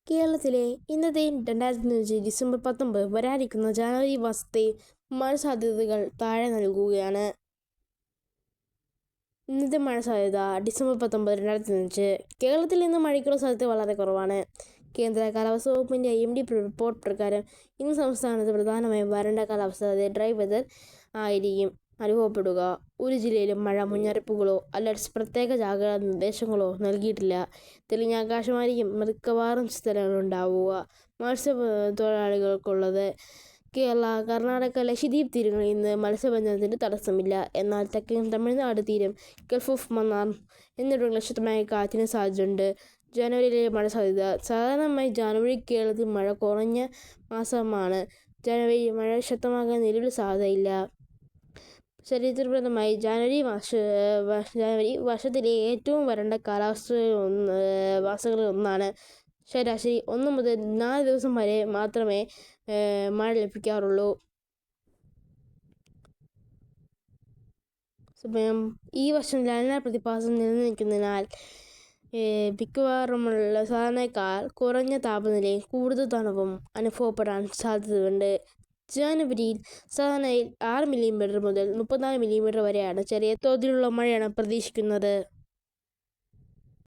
കേരളത്തിലെ ഇന്നത്തെ 2025 ഡിസംബർ 19 വരാനിരിക്കുന്ന ജനുവരി മാസത്തെ മഴ സാധ്യതകൾ താഴെ നൽകുകയാണ്. ഇന്നത്തെ മഴ സാധ്യത ഡിസംബർ 19, 2025. കേരളത്തിൽ ഇന്ന് മഴയ്ക്കുള്ള സാധ്യത വളരെ കുറവാണ്. കേന്ദ്ര കാലാവസ്ഥാ വകുപ്പിൻ്റെ IMD റിപ്പോർട്ട് പ്രകാരം ഇന്ന് സംസ്ഥാനത്ത് പ്രധാനമായും വരണ്ട കാലാവസ്ഥ, ഡ്രൈ വെതർ ആയിരിക്കും അനുഭവപ്പെടുക. ഒരു ജില്ലയിലും മഴ മുന്നറിയിപ്പുകളോ അലർട്ട്സ്, പ്രത്യേക ജാഗ്രതാ നിർദ്ദേശങ്ങളോ നൽകിയിട്ടില്ല. തെളിഞ്ഞ ആകാശമായിരിക്കും മിക്കവാറും സ്ഥലങ്ങളുണ്ടാവുക. മത്സ്യത്തൊഴിലാളികൾക്കുള്ളത്: കേരള, കർണാടക, ലക്ഷദ്വീപ് തീരങ്ങളിൽ ഇന്ന് മത്സ്യബന്ധനത്തിന് തടസ്സമില്ല. എന്നാൽ തെക്കൻ തമിഴ്നാട് തീരം, ഗൾഫ് ഓഫ് മന്നാർ എന്നിവിടങ്ങളിൽ ശക്തമായ കാറ്റിന് സാധ്യതയുണ്ട്. ജനുവരിയിലെ മഴ സാധ്യത: സാധാരണയായി ജനുവരി കേരളത്തിൽ മഴ കുറഞ്ഞ മാസമാണ്. ജനുവരിയിൽ മഴ ശക്തമാകാൻ നിലവിൽ സാധ്യതയില്ല. ചരിത്രപരമായി ജനുവരി വർഷത്തിലെ ഏറ്റവും വരണ്ട മാസങ്ങളിൽ ഒന്നാണ്. ശരാശരി 1 മുതൽ 4 ദിവസം വരെ മാത്രമേ മഴ ലഭിക്കാറുള്ളൂ. ഈ വർഷം ലാനിന പ്രതിഭാസം നിലനിൽക്കുന്നതിനാൽ മിക്കവാറുമുള്ള സാധാരണയേക്കാൾ കുറഞ്ഞ താപനിലയും കൂടുതൽ തണുപ്പും അനുഭവപ്പെടാൻ സാധ്യതയുണ്ട്. ജനുവരിയിൽ സാധാരണയിൽ 6 മില്ലിമീറ്റർ മുതൽ 34 മില്ലിമീറ്റർ വരെയാണ് ചെറിയ തോതിലുള്ള മഴയാണ് പ്രതീക്ഷിക്കുന്നത്.